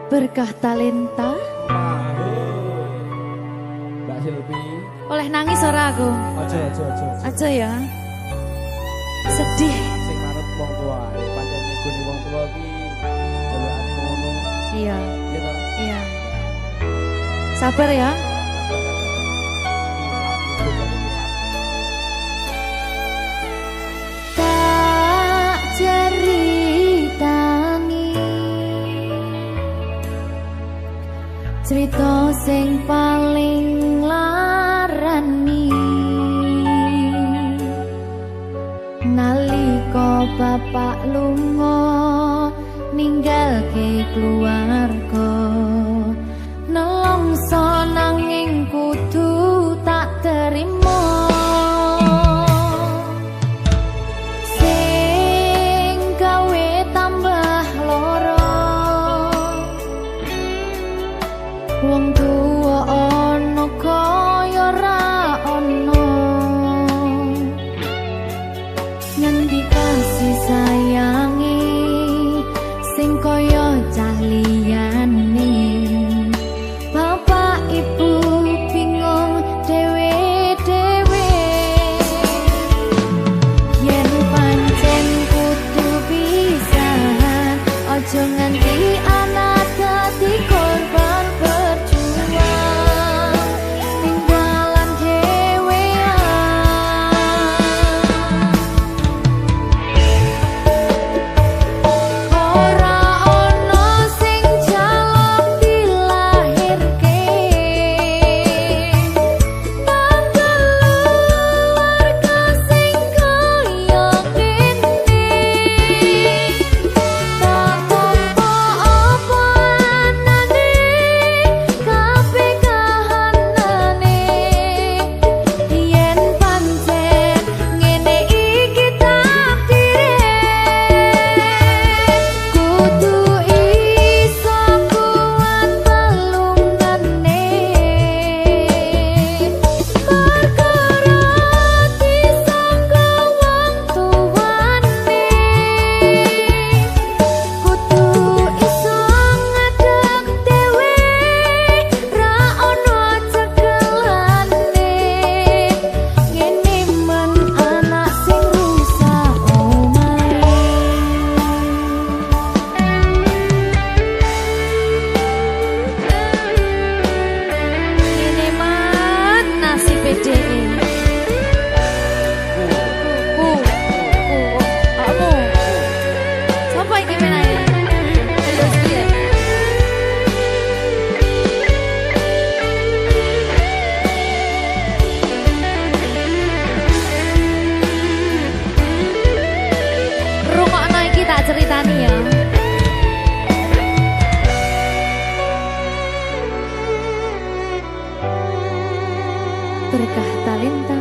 Berkah talenta. Mbak Silvi. Oleh nangis ora aku? Aja. Aja ya. Sedih. Sing manut wong tua, pancen ngikuni wong tua iki jelekane ngono. Iya. Iya ta? Iya. Sabar ya. Tak ceritani cerita sing paling larani nalika bapak lunga ninggalke keluarga nelongso nanging kudu tak terima sing gawe tambah loro wong tuwa ana kaya ra ana ngendi kasih sayangi sing kaya cah liyane bapak ibu bingung dhewe-dhewe yen pancen kudu pisahan aja nganti anak dadi korban berjuang tinggalan dhewean ora ono sing jaluk dilahirke nang keluarga sing kaya kene tak tampa apa anane kabeh kahanane yen pancen ngene iki takdire kudu iso kuat pelungane perkara disangka wong tuwane kudu iso ngadeg dhewe ra ono cekelane ngene men anak sing rusak omahe ngene men nasib dhewe kamu siapa iki menanya terus piye rungokno iki tak ceritani ya berkah talenta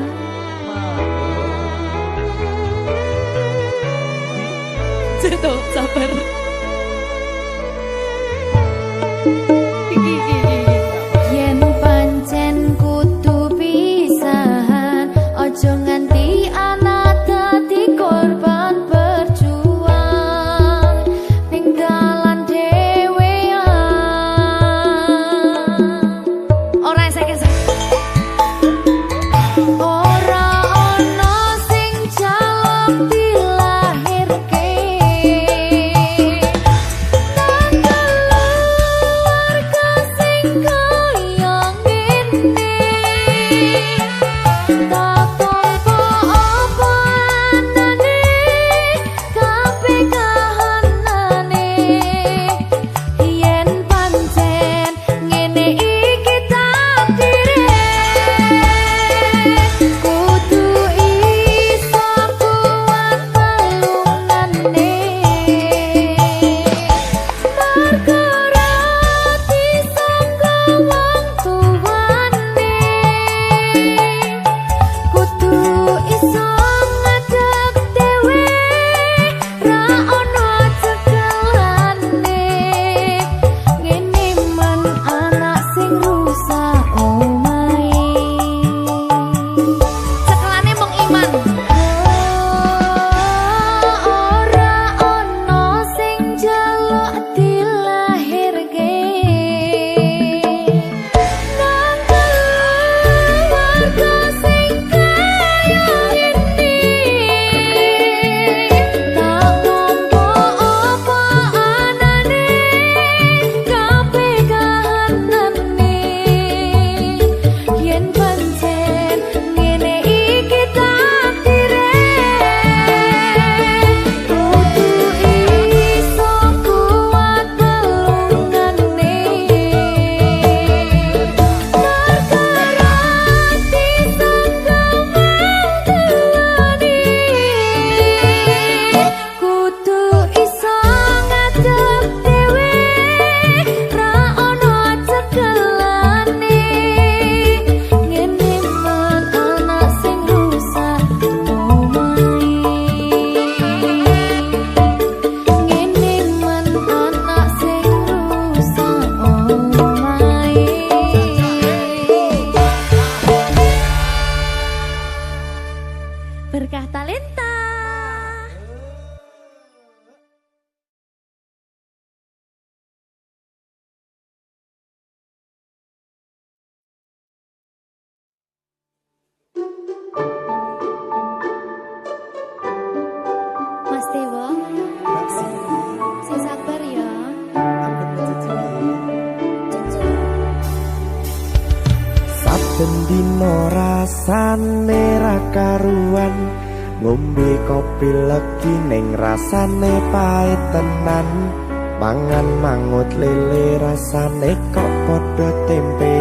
Ceto sabar yen pancen kudu pisahan aja nganti anak dadi korban berjuang tinggalan dhewean ora seke ora ono sing jaluk dilahirke berkah talenta. Mas Dewo, sing sabar ya. Saben dino rasane ra karuan, ngombe kopi legi ning rasane pahit tenan. Mangan mangut lele rasane kok padha tempe.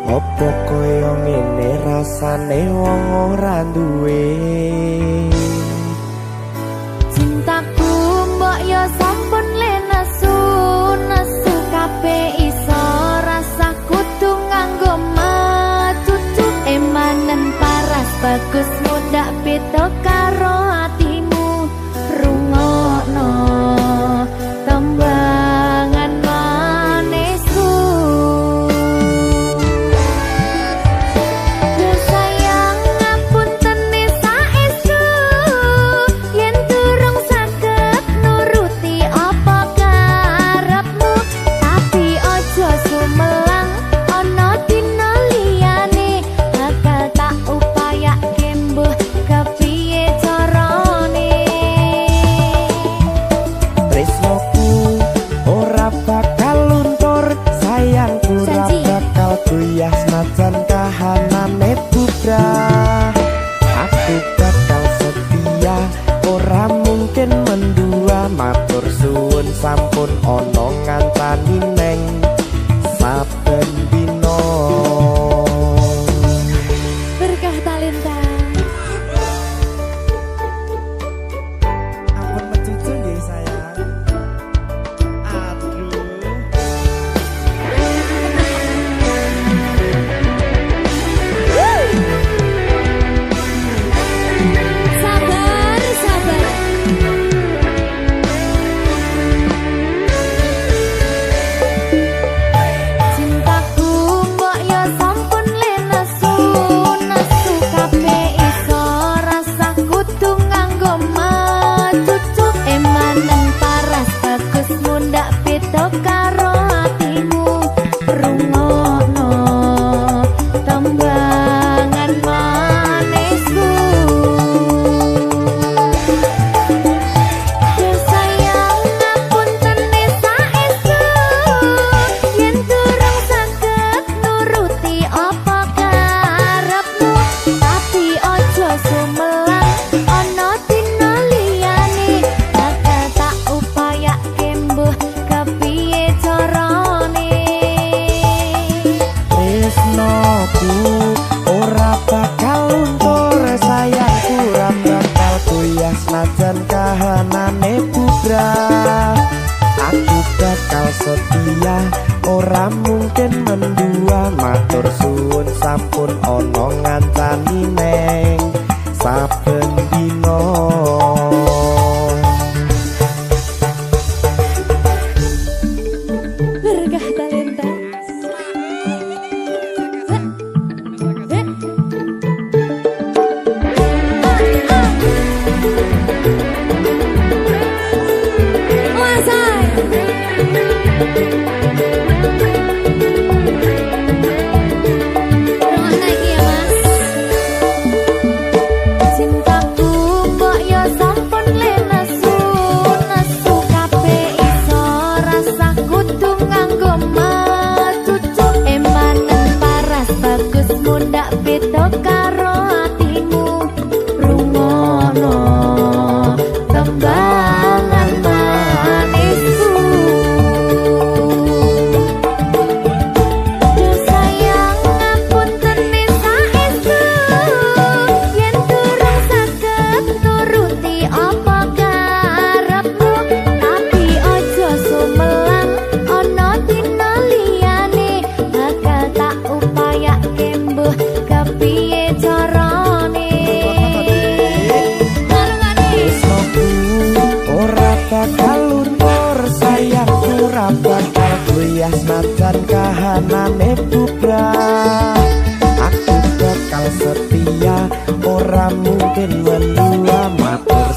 Apa kaya ngene rasane wong ora duwe. Cintaku mbok yo sampun le nesu kabeh iso rasa kudu nganggo matutu emanen paras bagus mundak beda karo atimu rungokno tembangan manisku. Yo sayang ngapunten saestu yen durung saged nuruti apa karepmu, tapi aja sumelang ana dina liyane bakal tak upayake mbuh kepiye carane.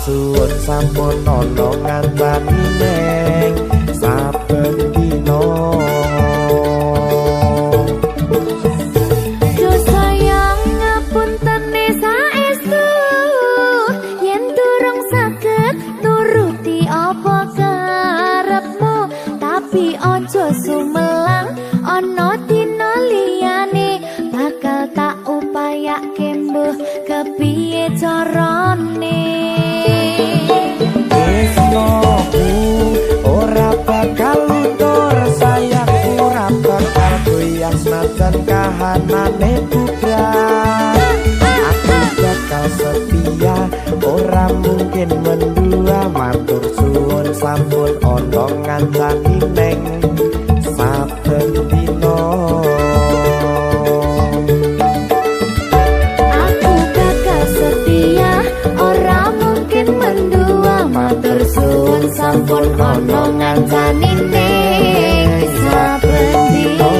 suwun sampun ana ngancani neng saben dina. Ojo sumelang ono dina liyane bakal tak upayake mbuh kepiye carane. Tresnoku ora bakal luntur, sayangku ora bakal goyang senajan kahanane bubrah. Aku bakal setia, ora mungkin mendua, matur suwun sampun ana ngancani neng saben dina. Aku bakal setia, ora mungkin mendua, matur suwun sampun ana ngancani neng saben dina.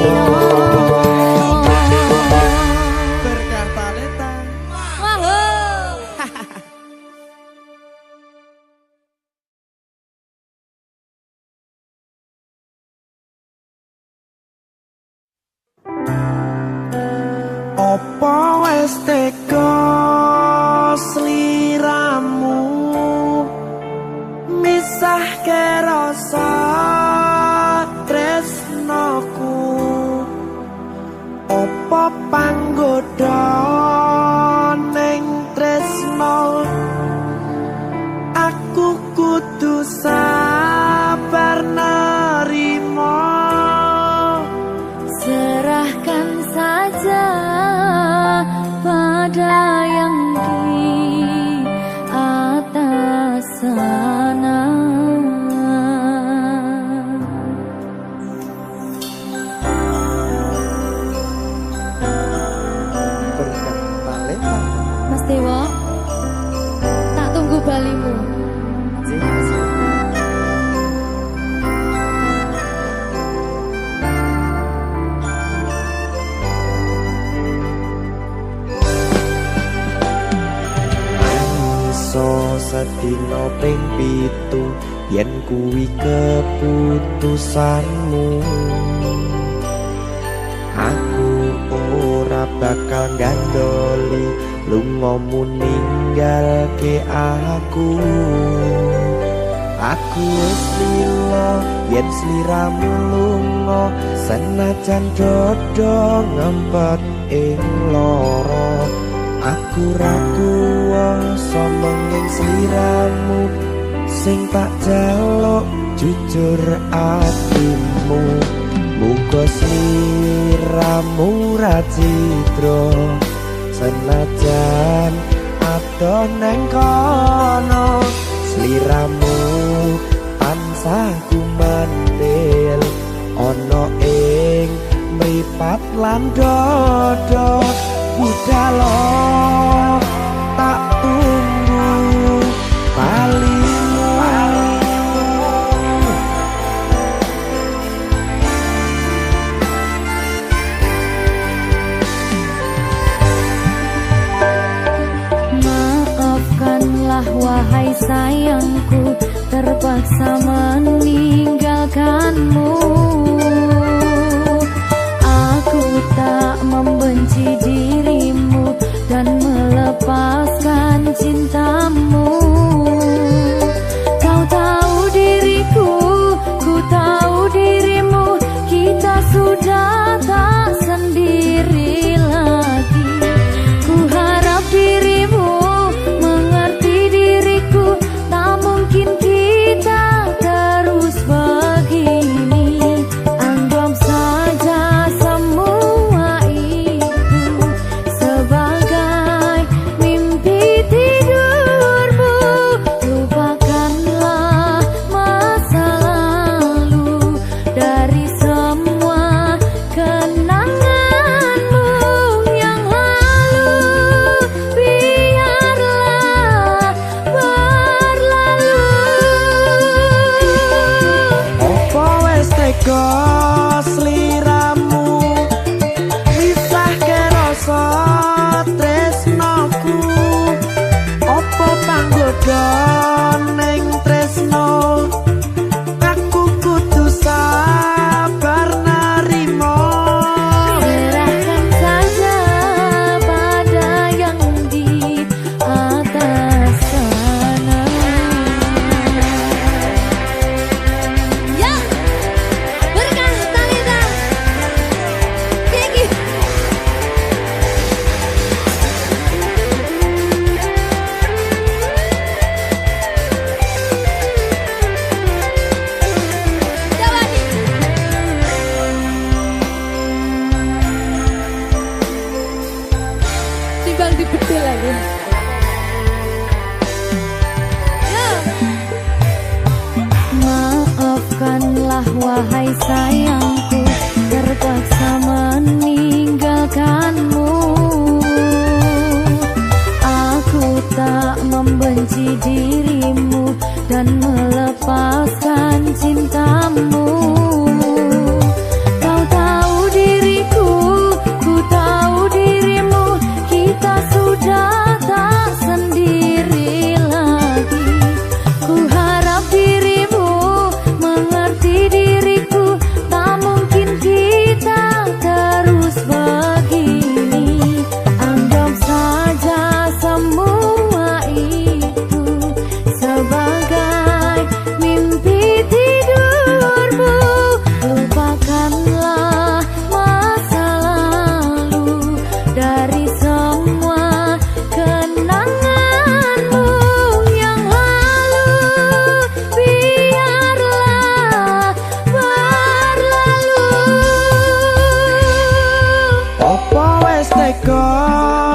Apa wis teka sliramu misahke rasa tresnoku? Apa panggoda ning tresno? Aku kudu sabar nerima. Serahkan saja pada yang di atas sana. Berkat talenta Mas Dewa, tak tunggu balimu. Sedina ping 7 yen kuwi keputusanmu, aku ora bakal gandoli lungamu ninggalke aku. Aku wis lila yen sliramu lunga, senajan dodo ngempet ing lara. Aku ra kuwasa menging sliramu sing tak jaluk jujur atimu. Muga sliramu ra citra senajan adoh neng kono. Sliramu tansah kumandel ana ing mripat lan dodo. Budalo tak tunggu balimu. Maafkanlah wahai sayangku, terpaksa meninggalkanmu. Aku tak membenci dirimu dan melepaskan cintamu. Kau tahu diriku, ku tahu dirimu, kita sudah tak sendiri lagi. Ku harap dirimu mengerti diriku, tak mungkin kita terus begini. Anggap saja semua itu sebagai mimpi tidurmu. Lupakanlah masa lalu dari semua kenanganmu yang lalu. Biarlah berlalu. Apa wis tega sliramu misahke rasa tresnoku? Apa panggoda padha ning tresno aku kudu sabar narimo Serahkan saja pada yang di atas sana. Ya, berkah Talita. Gigi. Timbang dibedil lagi. Maafkanlah wahai sayangku, terpaksa meninggalkanmu. Aku tak membenci dirimu dan melepaskan cintamu. Kau tahu diriku, ku tahu dirimu, kita sudah tak sendiri lagi. Ku harap dirimu mengerti diriku, tak mungkin kita terus begini. Anggap saja semua itu sebagai mimpi tidurmu. Lupakanlah masa lalu dari semua kenanganmu yang lalu. Biarlah berlalu. apa wis tega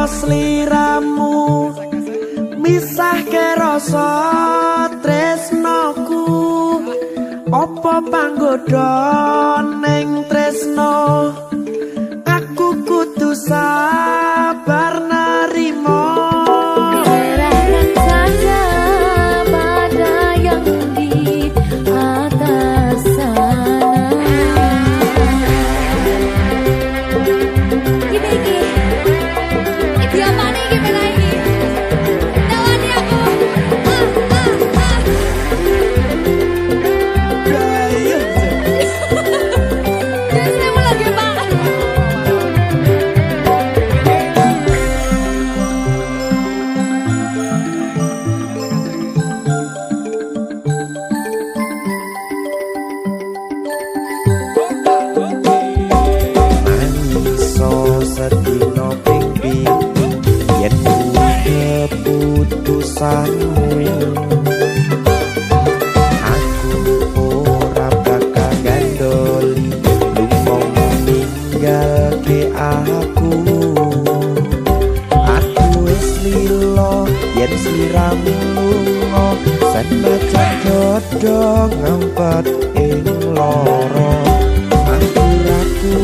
sliramu misahke rasa tresnoku apa panggoda ning tresno aku kudu sabar narimo Serahkan saja pada yang di atas sana. Gini. Iki apa nih iki lagi? Tawani aku. Terus kamu lagi makan. Mangiso sedina ping pitu yen keputusanmu aku ora bakal gandoli lunga ninggalke aku wis lilo yen sliramu lunga senajan dodo ngempet ing loro aku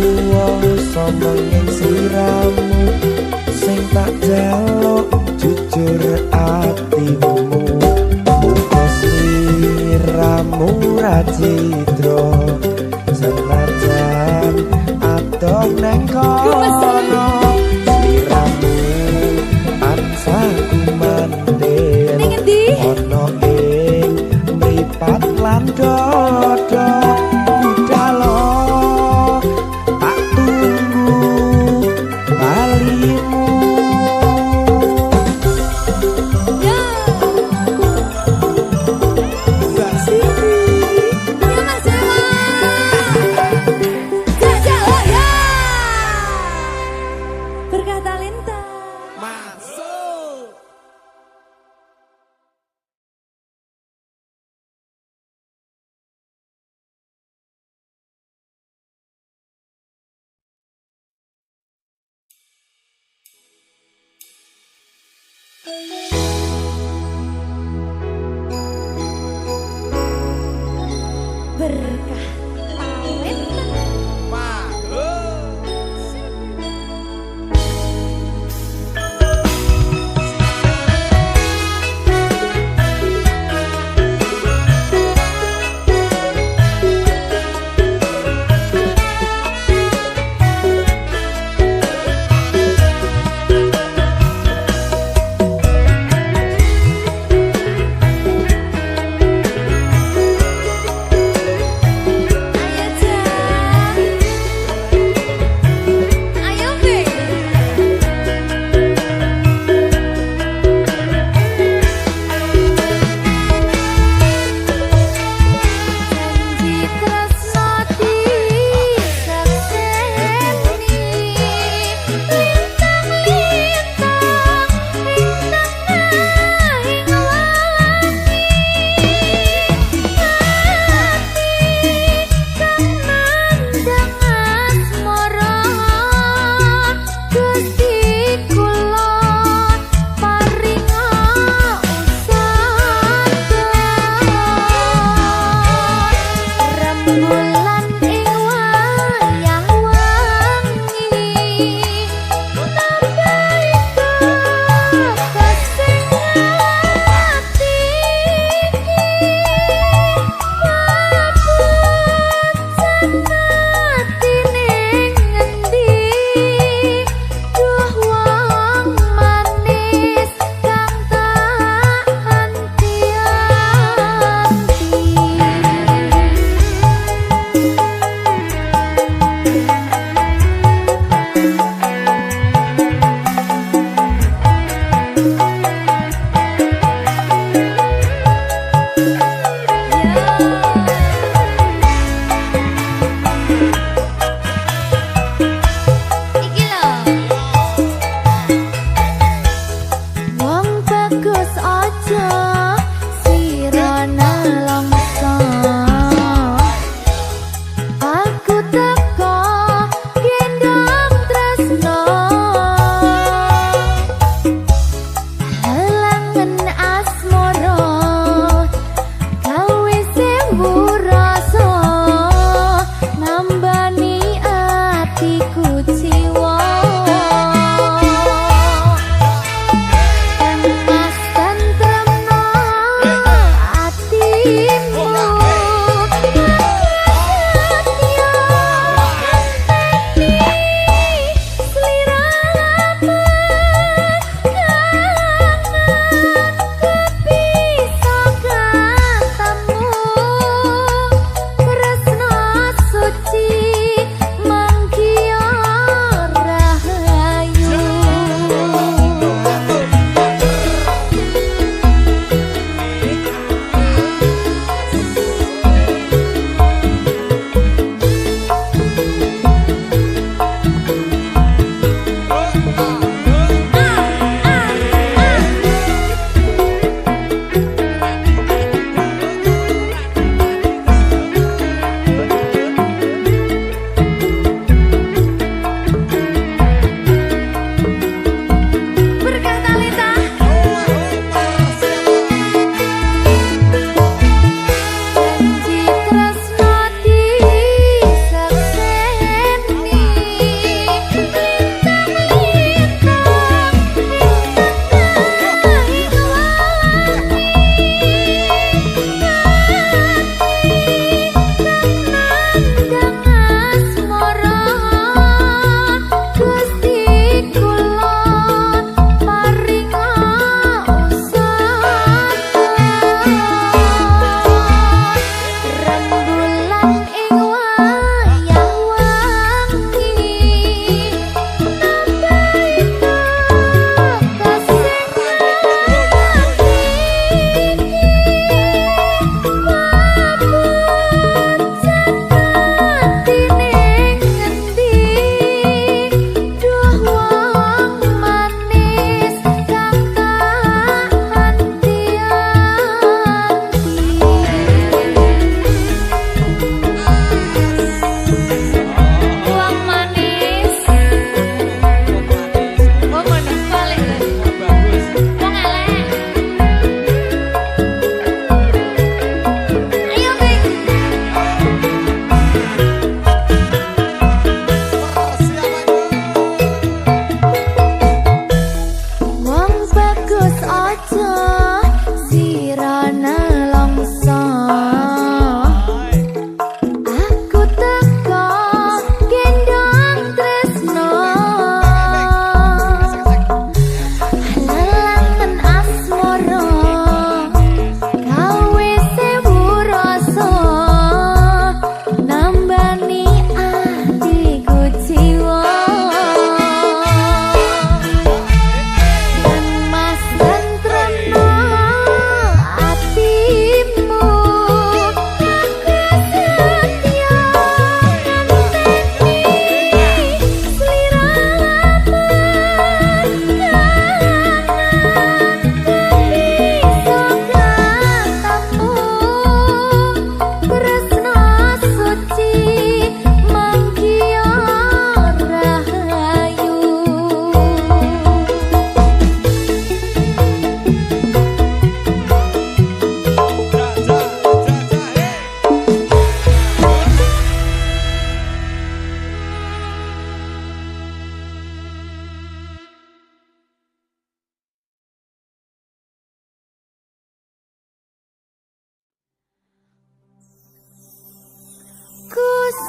somongin sliramu sing tak jaluk jujur atimu muga sliramu ra citra senajan adoh neng kono sliramu tansah kumandel Ning endi? ono ing mripat lan dodo budalo tak tunggu balimu Ya. Mbak Siti Ya Mas Dewa. Jajal oh ya. Berkah Talenta. masuk. Berkah Talenta.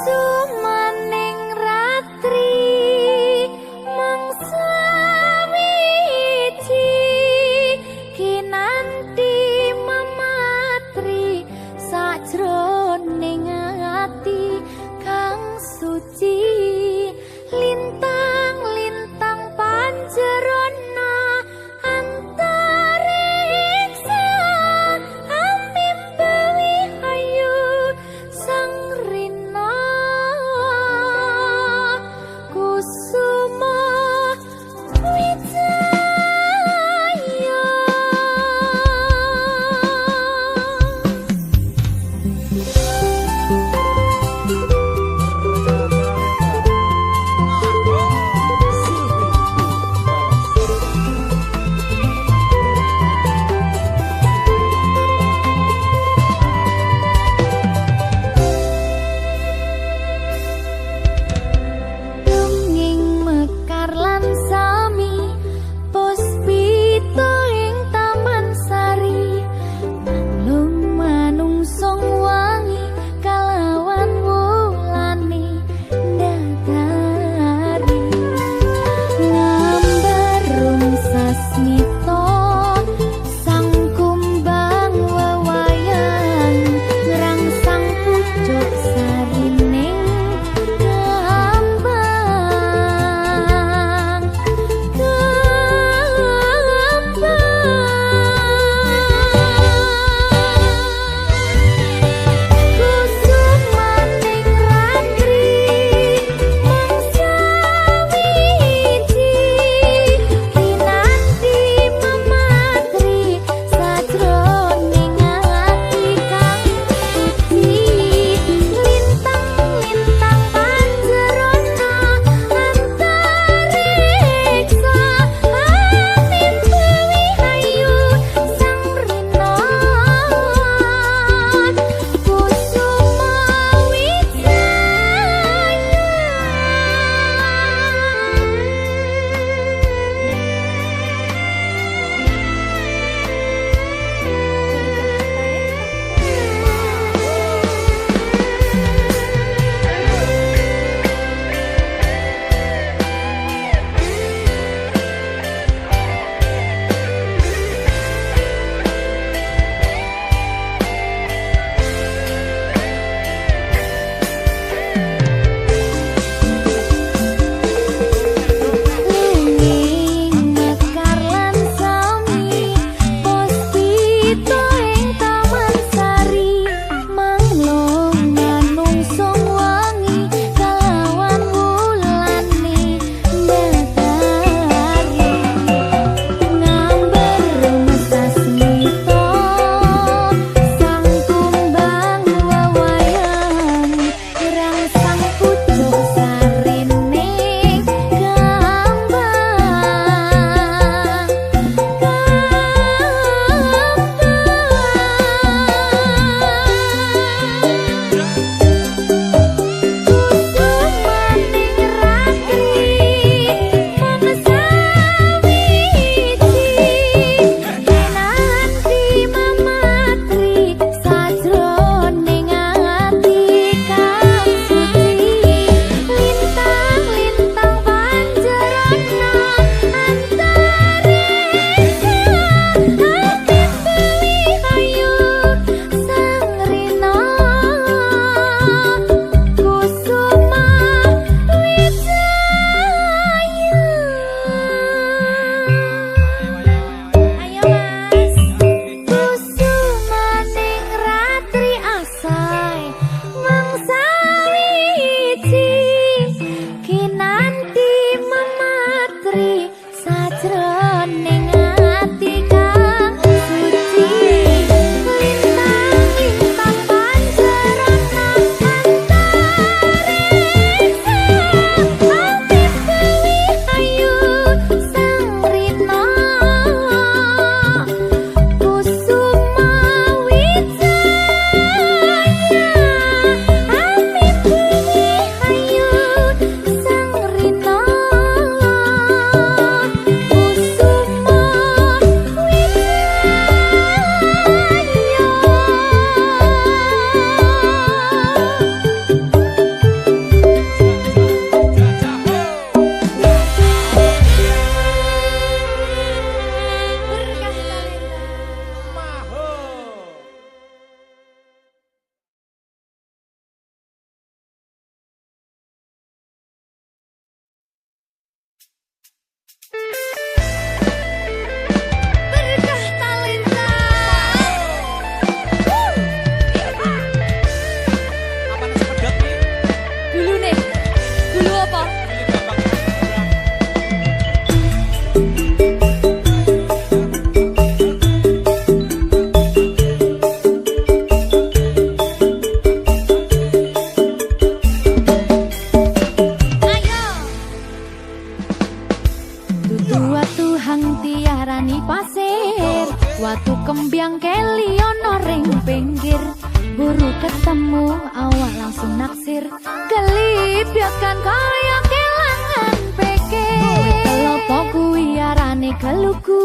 sumaning ratri mangsa wiji kinanti mamatri sajroning ati kang suci lintang-lintang panjerona antariksa amimbawi ayu sang rina kambyang keli ono ring pinggir. Buru ketemu awak langsung naksir. Kelip ya kan kaya kelangan pikir. Kelopo kuwi arane keluku.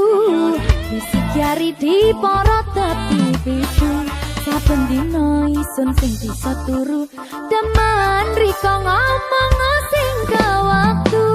Bisik jari di porot tepi pitu. Saben dino isun sing bisa turu. Demen riko ngomong sing ke waktu.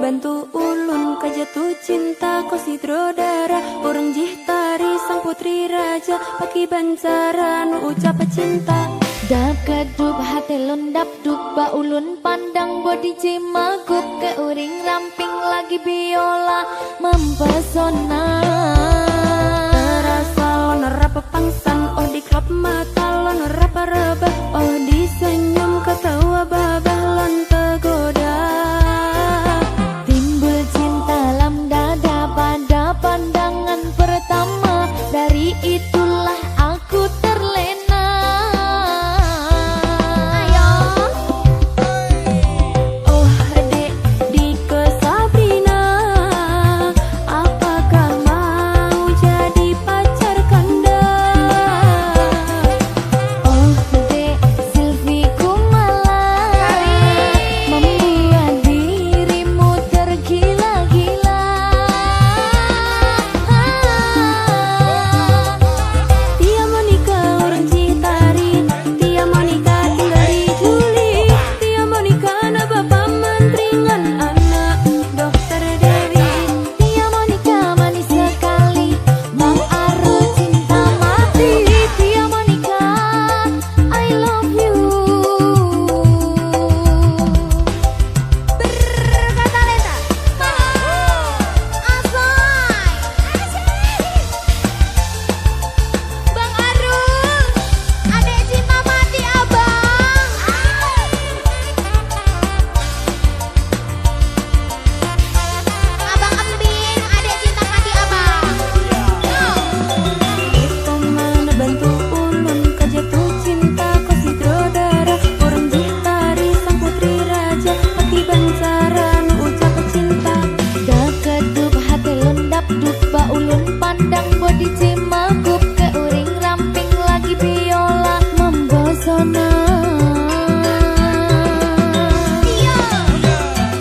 bantu ulun kajatuh cinta kau sidrodara urang jih tari sang putri raja paki bancara nu ucap cinta. Dap kedup hati lundap dup baulun pandang body cimagup ke uring ramping lagi biola mempesona. Terasa lon rapa pangsan oh di klub mata lon rapa raba oh di senyum ketawa babah lon tergoda. Timbul cinta lam dada pada pandangan pertama, dari itulah aku terlena. Ayo Oh dek di ke Sabrina, apakah mau jadi pacar kanda? oh dek Silvi Kumala, membuat dirimu tergila-gila. Tia Monica orang Citari, Tia Monica tinggal di Juli, Tia Monica na bapak menteringan anak Dokter Dewi. Tia Monica manis sekali, Bang Aru cinta mati. Tia Monica, I love you. Berkata Lenta, Bang Aru, adek cinta mati abang. Abang Embing, adek cinta mati abang. Itu mana bantu ulun kejatuh cinta kau si Drodara orang Citari sang putri raja pati bancara nu ucap cinta. Dah kedup hati lundap dup baulun pandang body cimagup ke uring ramping lagi biola membosona.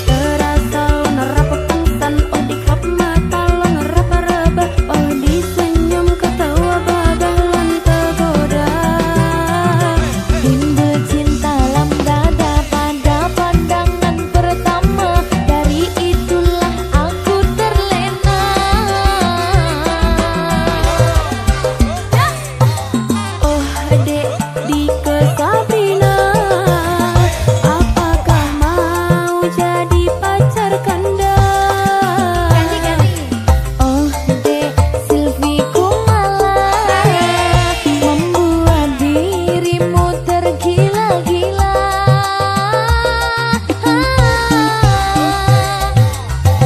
Terasa lon rapa pangsan oh di klub mata lon rapa raba oh di senyum ketawa babah lon tergoda. Timbul cinta lam dada pada pandangan pertama, dari itulah aku terlena. Oh dek di ke Sabrina, apakah mau jadi pacar kanda? Oh dek Silvi Kumala, membuat dirimu tergila-gila.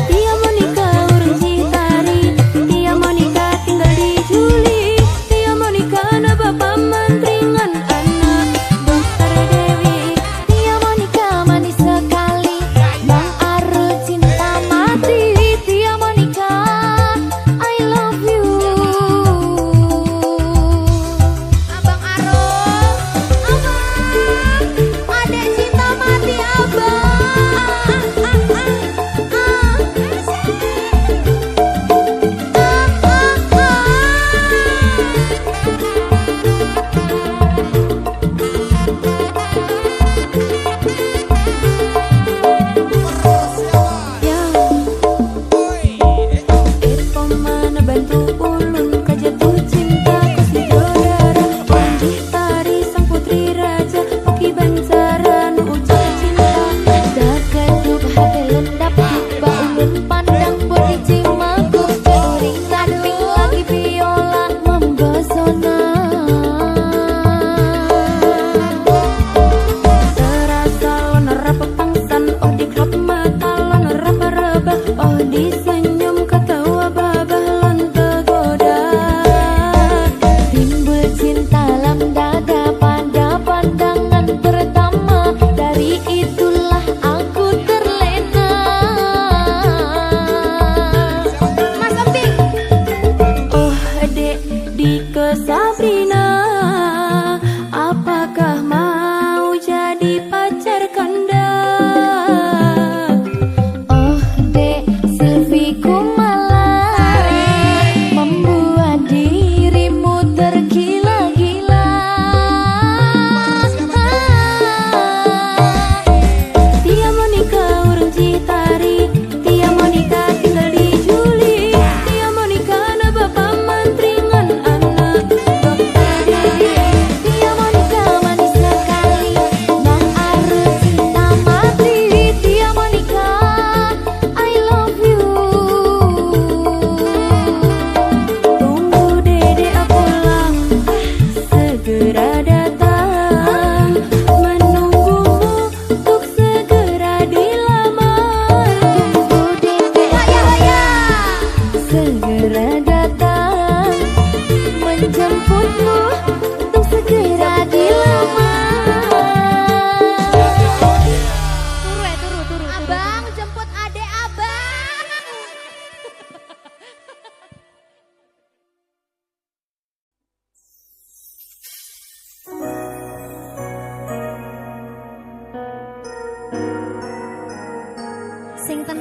Tia Monica orang Citari, Tia Monica tinggal di Juli, Tia Monica na bapak menteringan anak Dokter Dewi. Tia Monica manis sekali, Bang Aru cinta mati. Tia Monica, I love you. Abang Aru, abang, adek cinta mati abang. Ya, itu mana bantu ulun kejatuh cinta kau si Drodara orang Citari sang putri raja hoki bancara nu ucap cinta. Dah kedup hati lundap dup baulun pandang body cimagup ke uring ramping lagi biola membosona. Terasa lon rapa pangsan oh di klub mata lon rapa raba oh di senyum ketawa babah lon tergoda. Timbul cinta lam dada pada pandangan pertama, dari itulah aku terlena. Mas Embing, Oh dek di ke Sabrina, apakah mau jadi pacar kanda? oh dek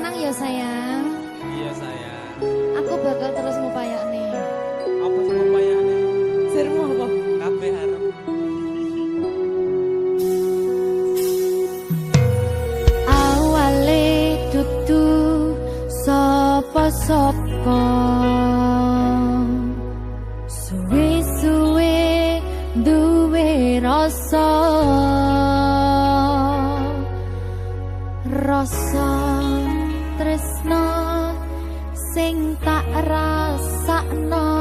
tenang ya sayang. Iya sayang. Aku bakal terus ngupayakne. Apa sih upayane? Sirmu apa? Kabeh arep. Awale dudu sapa-sapa. Suwe-suwe duwe rasa. Rasa tresno sing tak rasakno.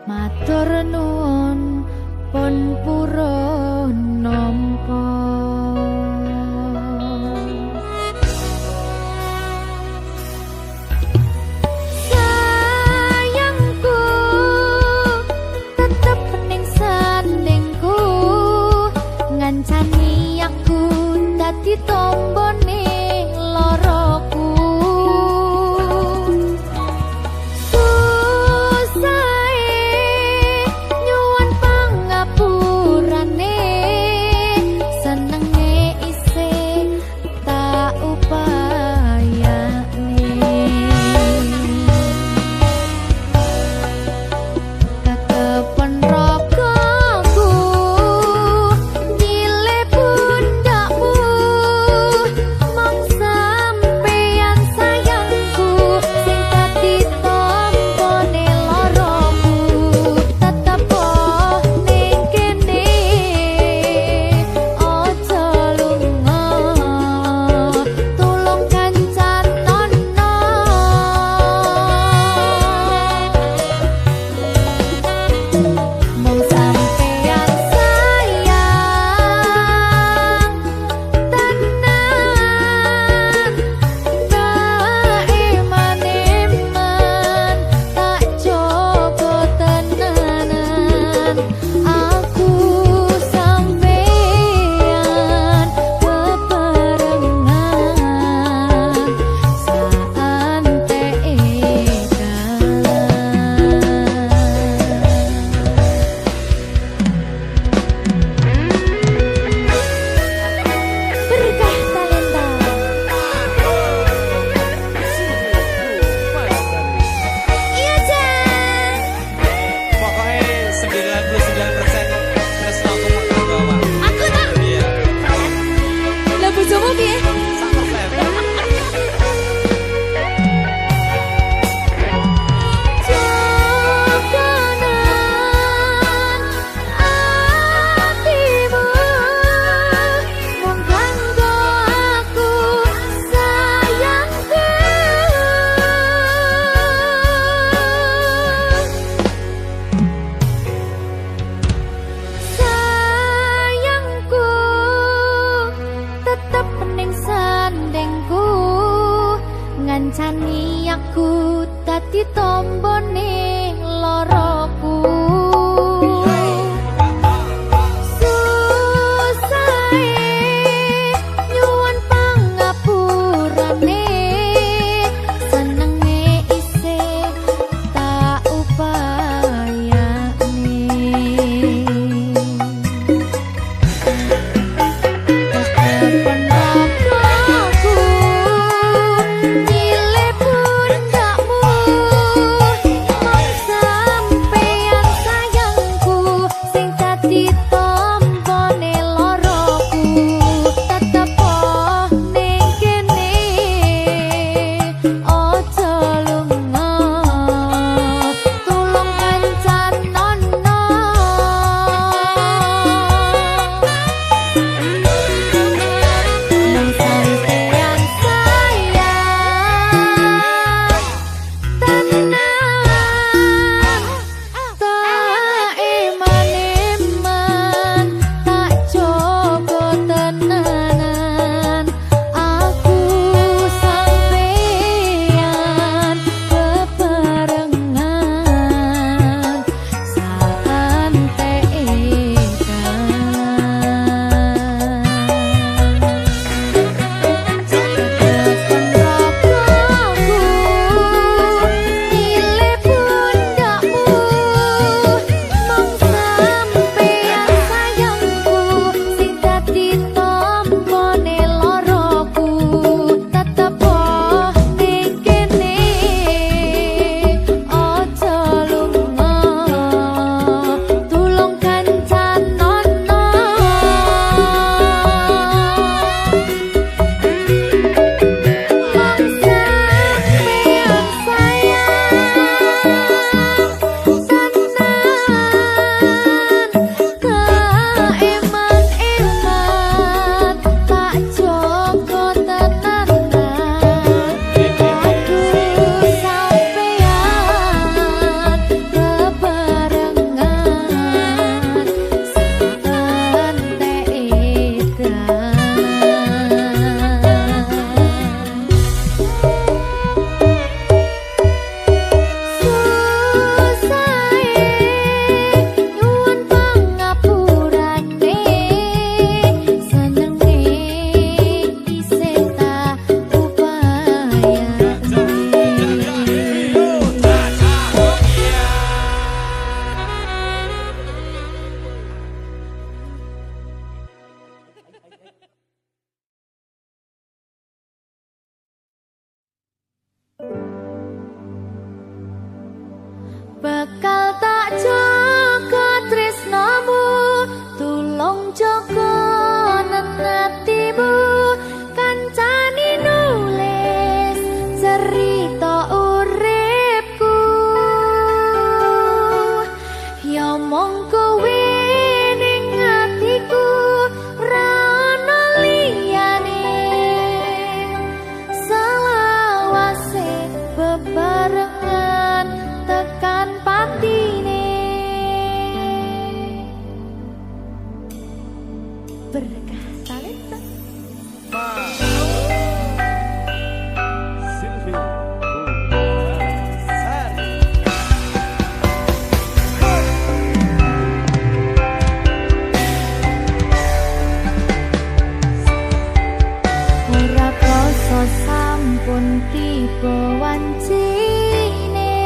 Matur nuwun pun purun nampa. Sayangku tetep ning sandingku, ngancani aku dadi tombone loroku. Nyuwun pangapurane, senenge isih tak upayane. Kekepen ragaku nyile pundakmu, mong sampeyan sayangku sing dadi tombone loroku. Tetep ning kene aja lunga, tulung kancanono. Mong sampeyan sayang tenan, tak eman-eman, tak coba tenanan. Aku sampeyan bebarengan berkah talenta. Iya Jan. Pokoknya 99% tresno aku mau bawa. Aku tak. Iya. Lah bojomu piye? 100%. Jokonan atimu, mung kanggo aku sayangku. Sayangku tetep ning sandingku, ngancani aku dadi tombone loroku. Susahe nyuwun pangapurane, senenge isih tak upayane. Kekepen ragaku nyile pundakmu, mong sampeyan sampun tiba wancine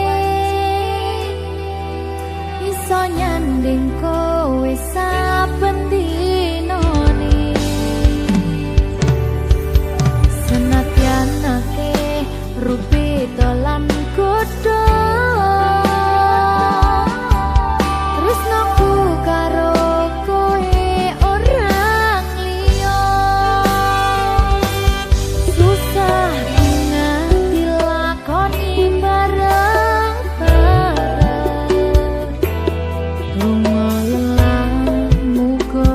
iso nyanding kowe saben dinane senadyan akeh rupi dolan godho tresnaku karo kowe orang liya susah nganti lakoni bareng-bareng lunga lelah muga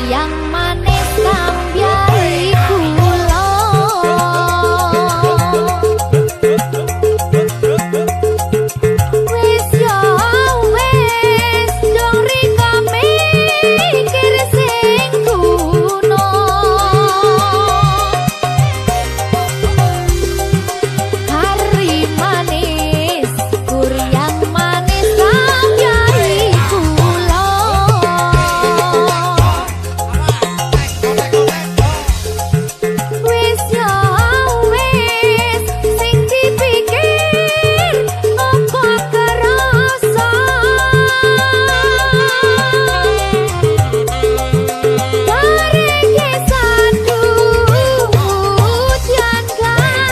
yang manis tambyai kula wis yo wis dong rika mikir sing kuno hari manis kur yang manis tambyai kula wis yo wis sing dipikir apa kerasa barenge satu jan kareke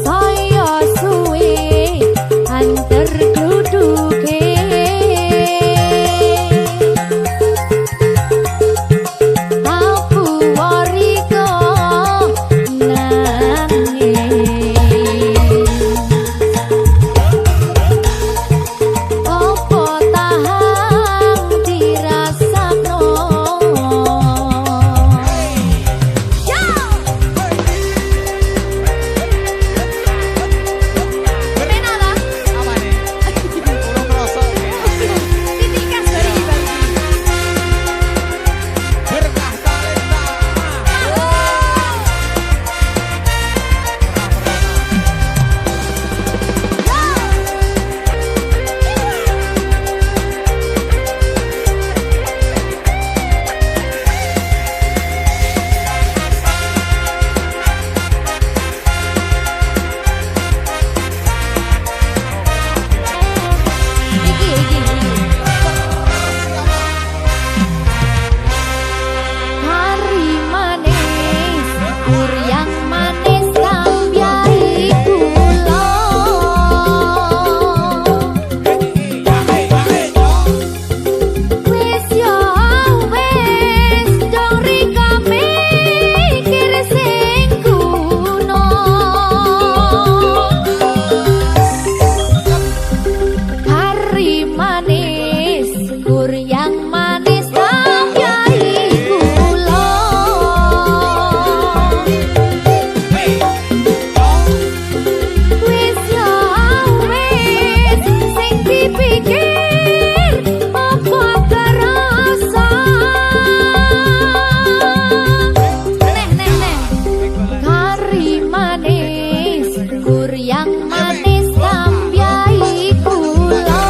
saya suwe antar kluduke aku wariko nangis opo tahan dirasakno yo menala Apa nih? Kurang merasa titikas dari bagi berkah talenta. iki hari manis kur yang manis tambyai kula wis yo wis dong rika mikir sing kuno hari manis kur yang manis tambyai kula wis yo wis sing dipikir apa kerasa neh hari manis kur yang manis tambyai kula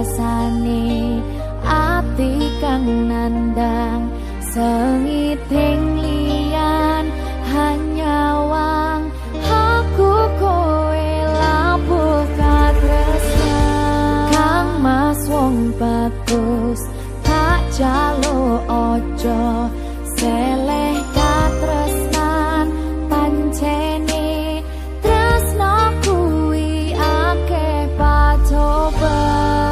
rasane ati kang nandang sengiting liyan hanya wang aku kowe labuh katresnan kang mas wong bagus tak jalo ojo seleh katresnan pancene tresno kuwi akeh patobat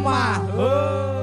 omah.